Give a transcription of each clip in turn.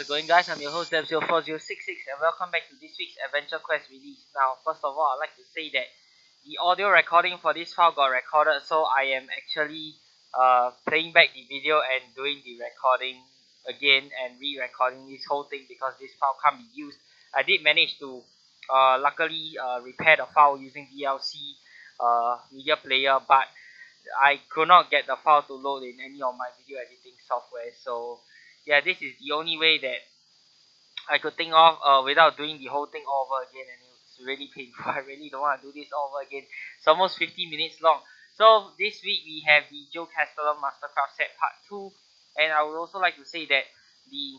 it going, guys? I'm your host Dev04066 and welcome back to this week's Adventure Quest release. Now, first of all, I'd like to say that the audio recording for this file got recorded, so I am actually playing back the video and doing the recording again and re-recording this whole thing because this file can't be used. I did manage to luckily repair the file using VLC media player, but I could not get the file to load in any of my video editing software. So yeah, this is the only way that I could think of without doing the whole thing all over again, and it's really painful. I really don't want to do this all over again. It's almost 50 minutes long. So this week we have the Geocastellum Mastercraft set part 2, and I would also like to say that the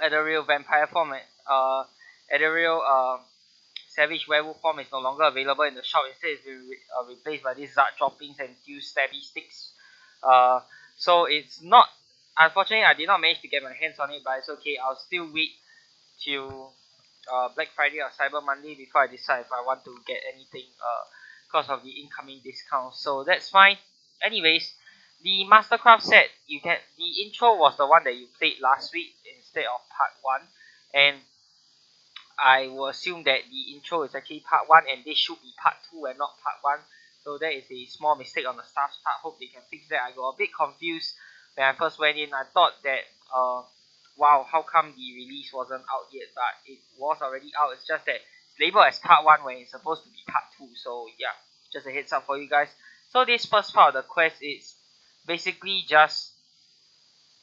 Ethereal Vampire form and Ethereal Savage Werewolf form is no longer available in the shop. Instead, it's been replaced by these Zard droppings and few stabby sticks. So it's not, unfortunately, I did not manage to get my hands on it, but it's okay. I'll still wait till Black Friday or Cyber Monday before I decide if I want to get anything because of the incoming discount. So that's fine. Anyways, the Mastercraft set, the intro was the one that you played last week instead of part 1, and I will assume that the intro is actually part 1 and this should be part 2 and not part 1. So that is a small mistake on the staff's part. Hope they can fix that. I got a bit confused when I first went in. I thought that wow, how come the release wasn't out yet, but it was already out. It's just that it's labeled as part 1 when it's supposed to be part 2. So yeah, just a heads up for you guys. So this first part of the quest is basically just,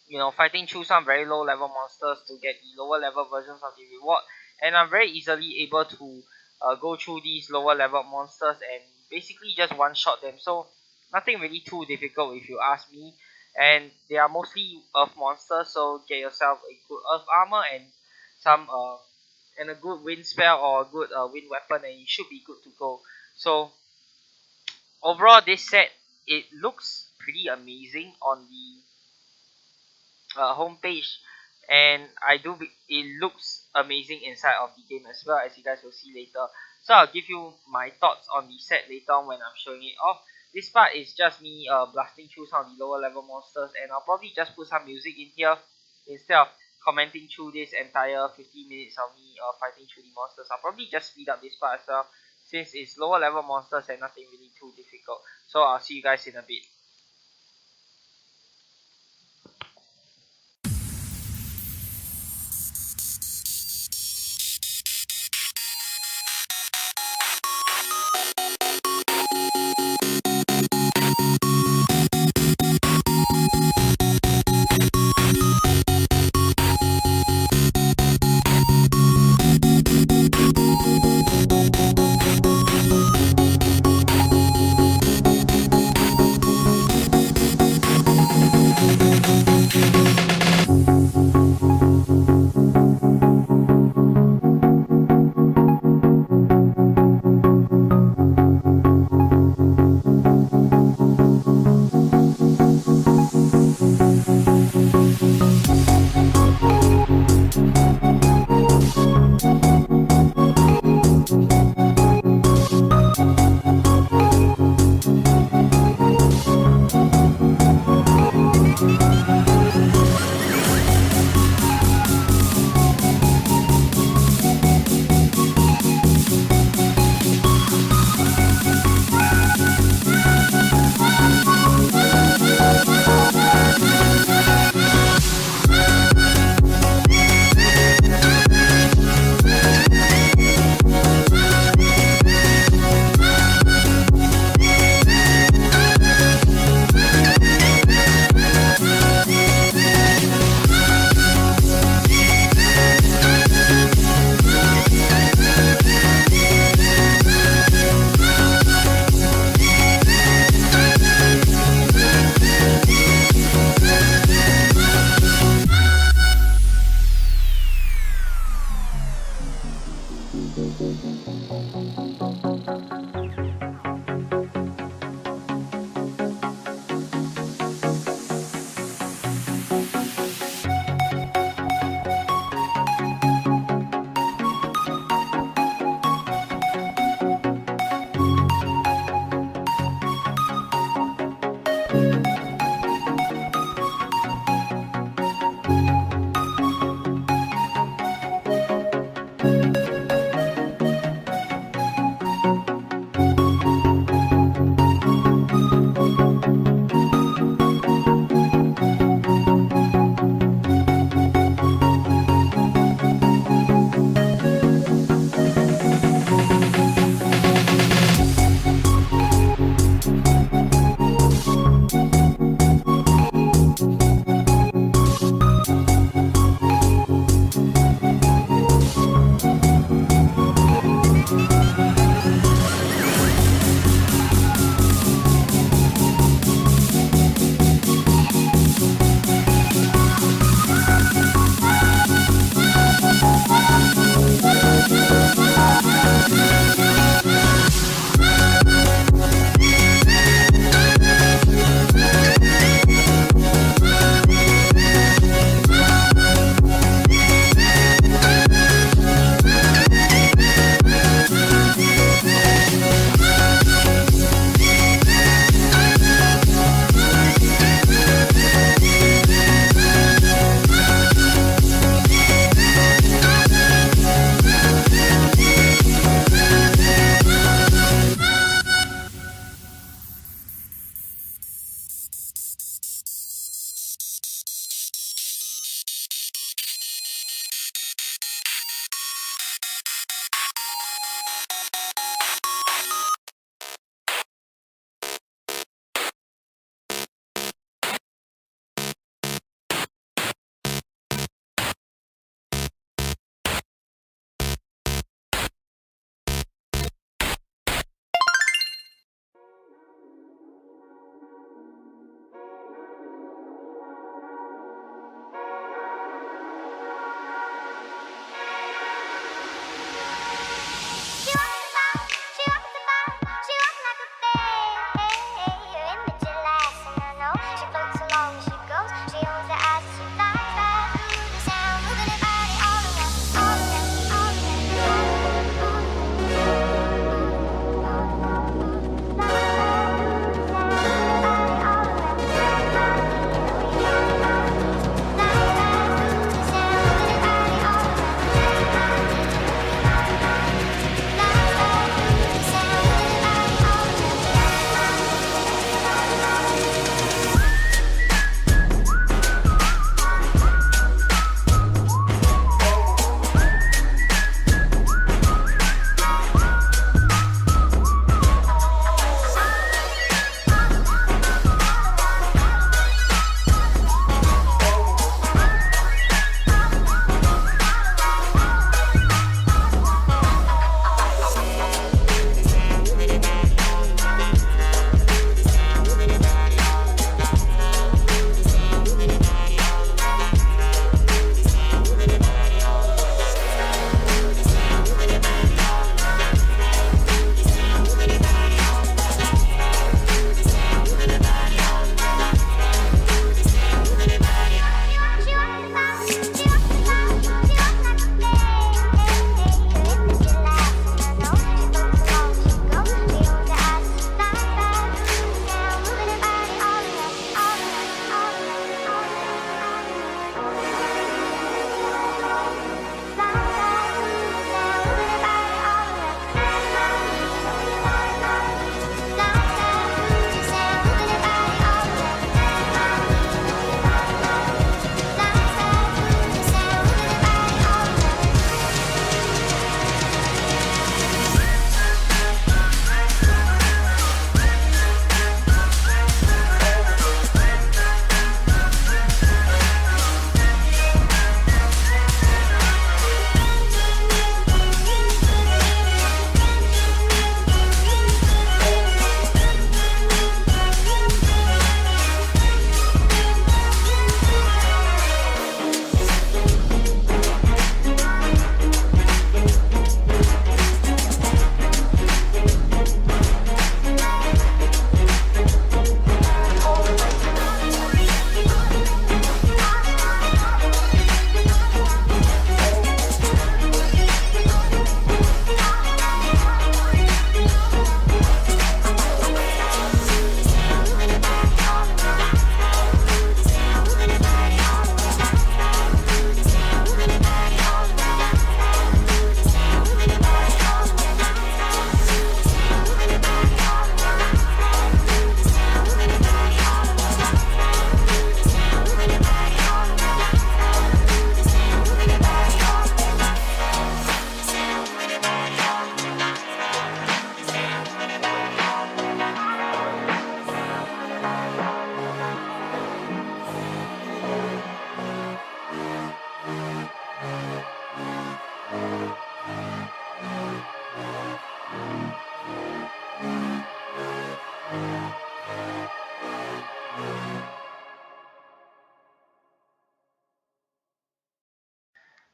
you know, fighting through some very low level monsters to get the lower level versions of the reward. And I'm very easily able to go through these lower level monsters and basically just one shot them. So nothing really too difficult if you ask me. And they are mostly earth monsters, so get yourself a good earth armor and some and a good wind spell or a good wind weapon, and you should be good to go. So overall, this set, it looks pretty amazing on the homepage, and it looks amazing inside of the game as well, as you guys will see later. So I'll give you my thoughts on the set later on when I'm showing it off. This part is just me blasting through some of the lower level monsters, and I'll probably just put some music in here instead of commenting through this entire 50 minutes of me fighting through the monsters. I'll probably just speed up this part as well, since it's lower level monsters and nothing really too difficult. So I'll see you guys in a bit.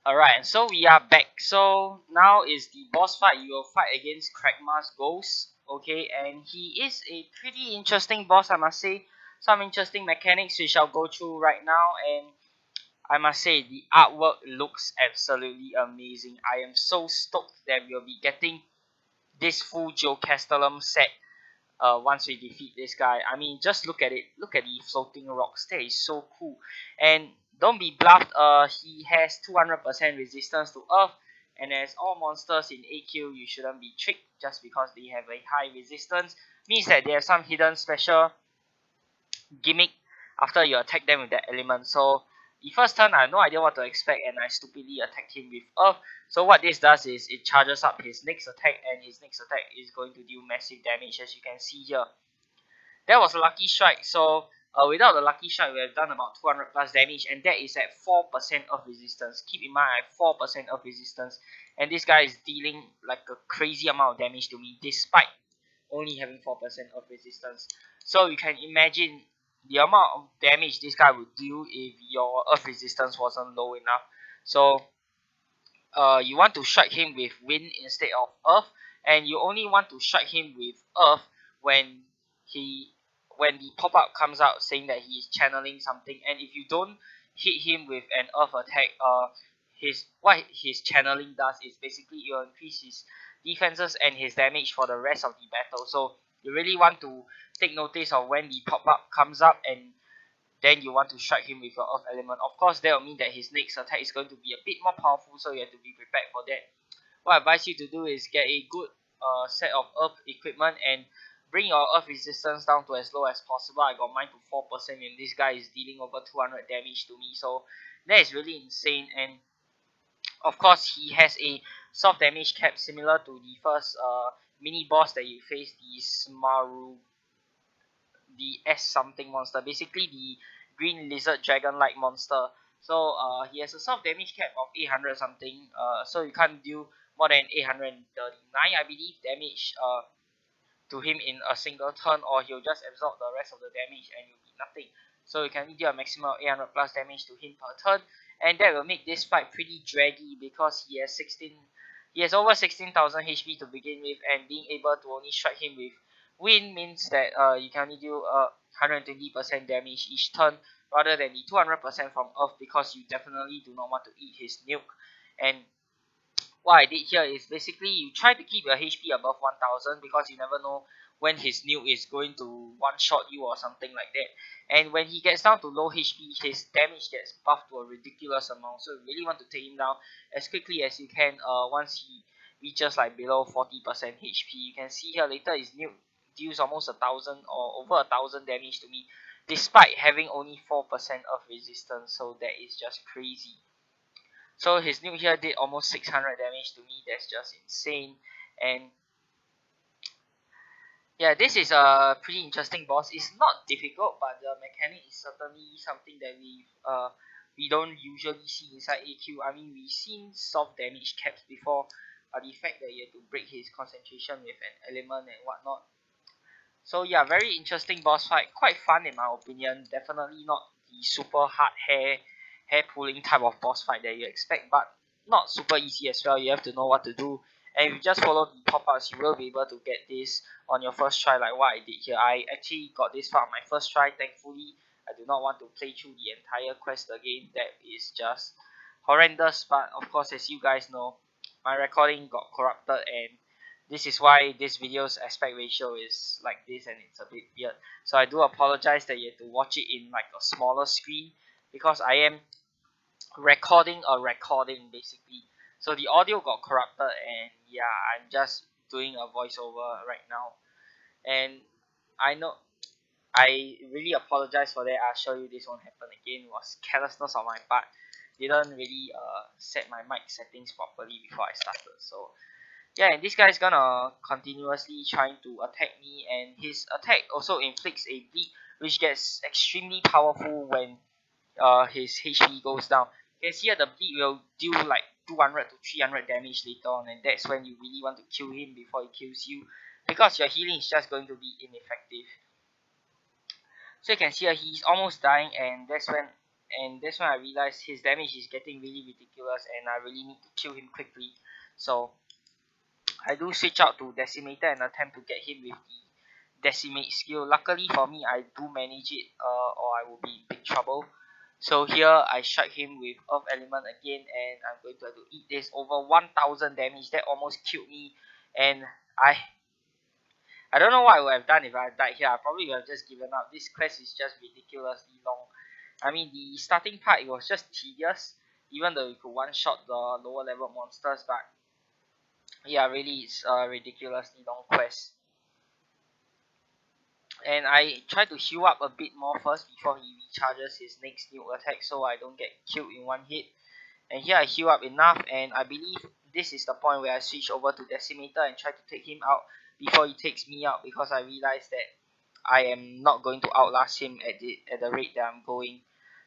Alright, and so we are back. So now is the boss fight. You will fight against Kragma's Ghost. Okay, and he is a pretty interesting boss, I must say. Some interesting mechanics which I'll go through right now, and I must say the artwork looks absolutely amazing. I am so stoked that we'll be getting this full Geocastellum set once we defeat this guy. I mean, just look at it. Look at the floating rocks. That is so cool. And don't be bluffed. He has 200% resistance to Earth. And as all monsters in AQ, you shouldn't be tricked just because they have a high resistance. Means that they have some hidden special gimmick after you attack them with that element. So the first turn I had no idea what to expect and I stupidly attacked him with Earth. So what this does is it charges up his next attack and his next attack is going to deal massive damage, as you can see here. That was a lucky strike. So without the lucky strike, we have done about 200 plus damage, and that is at 4% of resistance. Keep in mind, I have 4% of resistance, and this guy is dealing like a crazy amount of damage to me, despite only having 4% of resistance. So you can imagine the amount of damage this guy would do if your earth resistance wasn't low enough. So you want to strike him with wind instead of earth, and you only want to strike him with earth when he when the pop-up comes out saying that he is channeling something. And if you don't hit him with an earth attack, what his channeling does is basically it will increase his defenses and his damage for the rest of the battle. So you really want to take notice of when the pop-up comes up, and then you want to strike him with your earth element. Of course, that will mean that his next attack is going to be a bit more powerful, so you have to be prepared for that. What I advise you to do is get a good set of earth equipment and bring your earth resistance down to as low as possible. I got mine to 4%, and this guy is dealing over 200 damage to me, so that is really insane. And of course, he has a soft damage cap similar to the first mini boss that you face, the Smaru, the S something monster, basically the green lizard dragon like monster. So he has a soft damage cap of 800 something, so you can't do more than 839 I believe damage to him in a single turn, or he'll just absorb the rest of the damage and you'll be nothing. So you can do a maximum of 800 plus damage to him per turn, and that will make this fight pretty draggy because he has over 16,000 HP to begin with, and being able to only strike him with wind means that you can only do 120% damage each turn rather than the 200% from earth, because you definitely do not want to eat his nuke. And what I did here is basically you try to keep your HP above 1000 because you never know when his nuke is going to one-shot you or something like that. And when he gets down to low HP, his damage gets buffed to a ridiculous amount. So you really want to take him down as quickly as you can once he reaches like below 40% HP. You can see here later his nuke deals almost 1000 or over 1000 damage to me despite having only 4% of resistance. So that is just crazy. So his nuke here did almost 600 damage to me. That's just insane. And yeah, this is a pretty interesting boss. It's not difficult, but the mechanic is certainly something that we don't usually see inside AQ. I mean, we've seen soft damage caps before, but the fact that you have to break his concentration with an element and whatnot. So yeah, very interesting boss fight. Quite fun in my opinion. Definitely not the super hard hair pulling type of boss fight that you expect, but not super easy as well. You have to know what to do. And if you just follow the pop-ups, you will be able to get this on your first try like what I did here. I actually got this far on my first try, thankfully. I do not want to play through the entire quest again. That is just horrendous, but of course, as you guys know, my recording got corrupted, and this is why this video's aspect ratio is like this and it's a bit weird. So I do apologize that you have to watch it in like a smaller screen because I am recording a recording basically. So the audio got corrupted, and yeah, I'm just doing a voiceover right now. And I know I really apologize for that. I'll show you this won't happen again. It was carelessness on my part. Didn't really set my mic settings properly before I started. So yeah, and this guy is gonna continuously trying to attack me, and his attack also inflicts a bleed which gets extremely powerful when his HP goes down. You can see here the bleed will do like 200 to 300 damage later on, and that's when you really want to kill him before he kills you, because your healing is just going to be ineffective. So you can see here he's almost dying, and that's when and that's when I realized his damage is getting really ridiculous and I really need to kill him quickly. So I do switch out to Decimator and attempt to get him with the Decimate skill. Luckily for me, I do manage it, or I will be in big trouble. So here I strike him with Earth Element again, and I'm going to have to eat this over 1000 damage. That almost killed me, and I don't know what I would have done if I had died here. I probably would have just given up. This quest is just ridiculously long. I mean, the starting part, it was just tedious, even though you could one-shot the lower level monsters, but yeah, really, it's a ridiculously long quest. And I try to heal up a bit more first before he recharges his next new attack so I don't get killed in one hit. And here I heal up enough, and I believe this is the point where I switch over to Decimator and try to take him out before he takes me out, because I realize that I am not going to outlast him at the rate that I'm going.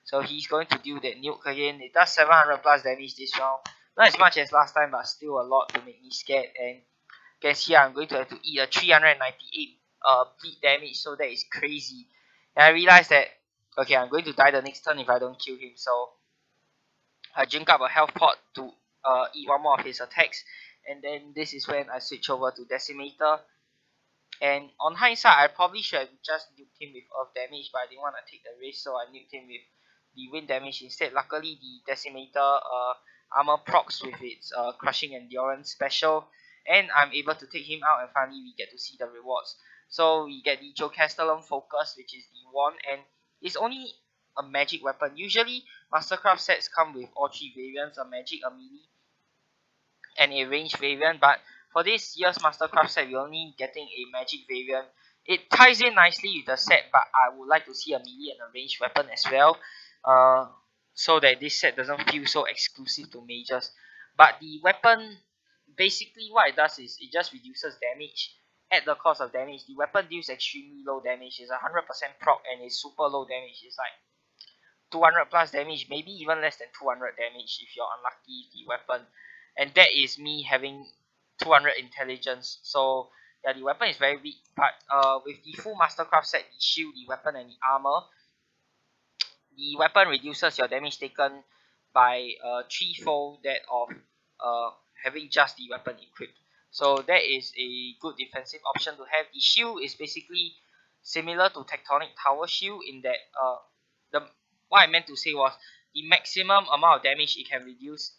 So he's going to deal that nuke again. It does 700 plus damage this round. Not as much as last time, but still a lot to make me scared. And guess here I'm going to have to eat a 398 bleed damage, so that is crazy. And I realized that, okay, I'm going to die the next turn if I don't kill him. So I drink up a health pot to eat one more of his attacks, and then this is when I switch over to Decimator. And on hindsight, I probably should have just nuked him with earth damage, but I didn't want to take the risk, so I nuked him with the wind damage instead. Luckily, the Decimator armor procs with its crushing endurance special, and I'm able to take him out, and finally we get to see the rewards. So we get the Geocastellum focus, which is the wand, and it's only a magic weapon. Usually, Mastercraft sets come with all three variants: a magic, a melee, and a range variant, but for this year's Mastercraft set, we're only getting a magic variant. It ties in nicely with the set, but I would like to see a melee and a ranged weapon as well, so that this set doesn't feel so exclusive to mages. But the weapon, basically what it does is it just reduces damage at the cost of damage. The weapon deals extremely low damage. It's 100% proc and it's super low damage. It's like 200 plus damage, maybe even less than 200 damage if you're unlucky the weapon. And that is me having 200 intelligence. So yeah, the weapon is very weak, but with the full Mastercraft set, the shield, the weapon, and the armor, the weapon reduces your damage taken by threefold that of having just the weapon equipped. So that is a good defensive option to have. The shield is basically similar to Tectonic Tower Shield in that the what I meant to say was the maximum amount of damage it can reduce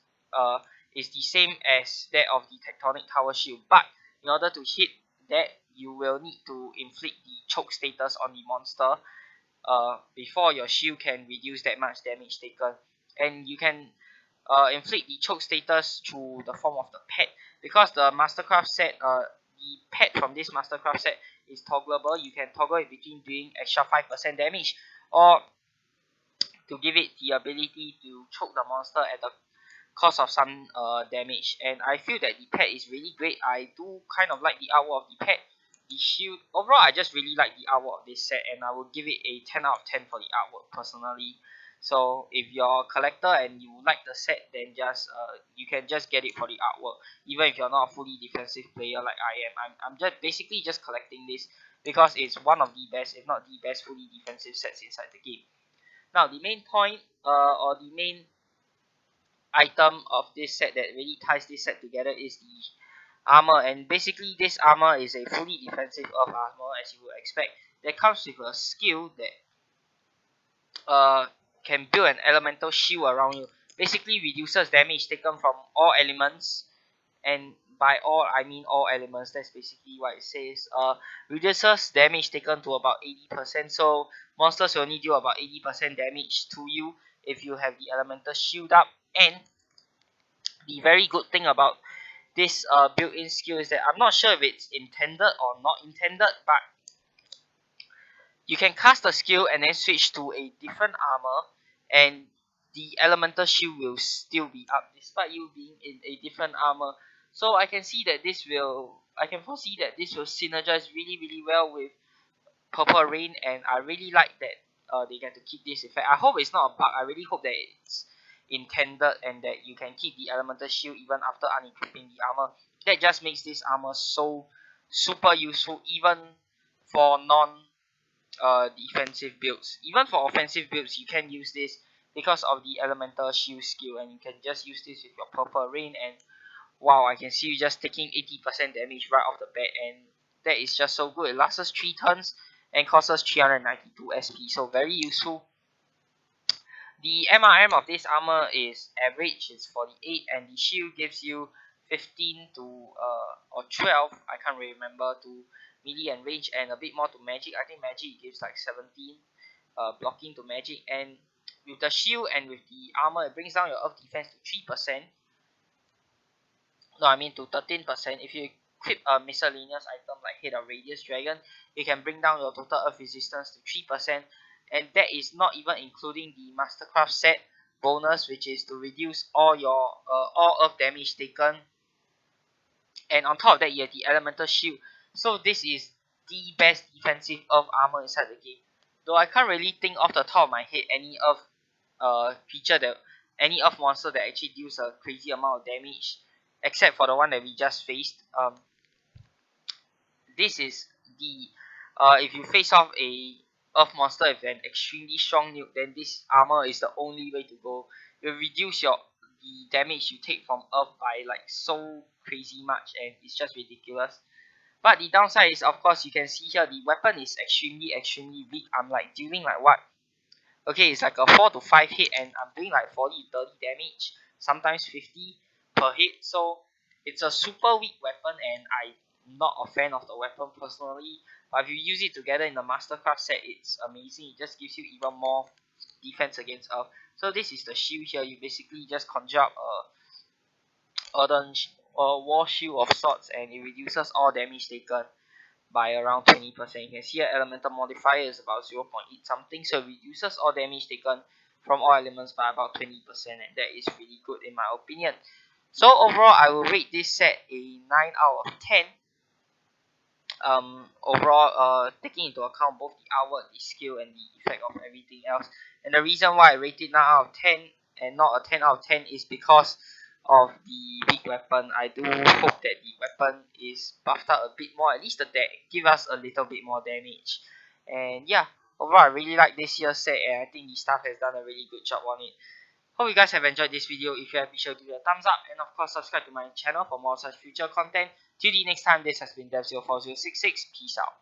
is the same as that of the Tectonic Tower Shield. But in order to hit that, you will need to inflict the choke status on the monster before your shield can reduce that much damage taken. And you can inflict the choke status through the form of the pet, because the Mastercraft set, the pet from this Mastercraft set is toggleable. You can toggle it between doing extra 5% damage, or to give it the ability to choke the monster at the cost of some damage. And I feel that the pet is really great. I do kind of like the artwork of the pet. The shield, overall I just really like the artwork of this set, and I will give it a 10 out of 10 for the artwork personally. So if you're a collector and you like the set, then just you can just get it for the artwork, even if you're not a fully defensive player like I am. I'm just basically just collecting this because it's one of the best, if not the best, fully defensive sets inside the game. Now the main point, or the main item of this set that really ties this set together is the armor. And basically this armor is a fully defensive earth armor, as you would expect, that comes with a skill that can build an elemental shield around you. Basically reduces damage taken from all elements, and by all I mean all elements. That's basically what it says. Reduces damage taken to about 80%, so monsters will only deal about 80% damage to you if you have the elemental shield up. And the very good thing about this built-in skill is that I'm not sure if it's intended or not intended, but you can cast the skill and then switch to a different armor, and the elemental shield will still be up despite you being in a different armor. So I can foresee that this will synergize really well with Purple Rain, and I really like that they get to keep this effect. I hope it's not a bug. I really hope that it's intended and that you can keep the elemental shield even after unequipping the armor. That just makes this armor so super useful, even for non defensive builds. Even for offensive builds, you can use this because of the elemental shield skill, and you can just use this with your purple rain, and wow, I can see you just taking 80% damage right off the bat, and that is just so good. It lasts us 3 turns and costs us 392 SP, so very useful. The MRM of this armor is average, it's 48, and the shield gives you 15 to or 12, I can't really remember, to melee and range, and a bit more to magic. I think magic gives like 17 blocking to magic, and with the shield and with the armor, it brings down your earth defense to 3%. No, I mean to 13%. If you equip a miscellaneous item like Head of Radius Dragon, you can bring down your total earth resistance to 3%, and that is not even including the Mastercraft set bonus, which is to reduce all your all earth damage taken, and on top of that you have the elemental shield. So this is the best defensive earth armor inside the game. Though I can't really think off the top of my head any earth creature that any earth monster that actually deals a crazy amount of damage, except for the one that we just faced. This is the if you face off a earth monster with an extremely strong nuke, then this armor is the only way to go. It will reduce the damage you take from earth by like so crazy much, and it's just ridiculous. But the downside is, of course, you can see here the weapon is extremely weak. I'm like dealing like what? Okay, it's like a 4 to 5 hit, and I'm doing like 40 to 30 damage, sometimes 50 per hit. So it's a super weak weapon, and I'm not a fan of the weapon personally. But if you use it together in the Mastercraft set, it's amazing. It just gives you even more defense against earth. So this is the shield here. You basically just conjure up a war shield of sorts, and it reduces all damage taken by around 20%. You can see our elemental modifier is about 0.8 something, so it reduces all damage taken from all elements by about 20%, and that is really good in my opinion. So overall, I will rate this set a 9 out of 10. Overall, taking into account both the artwork, the skill, and the effect of everything else. And the reason why I rate it 9 out of 10 and not a 10 out of 10 is because of the big weapon. I do hope that the weapon is buffed out a bit more, at least the deck, give us a little bit more damage. And yeah, overall I really like this year's set, and I think the staff has done a really good job on it. Hope you guys have enjoyed this video. If you have, be sure to give it a thumbs up, and of course subscribe to my channel for more such future content. Till the next time, this has been Dev04066. Peace out.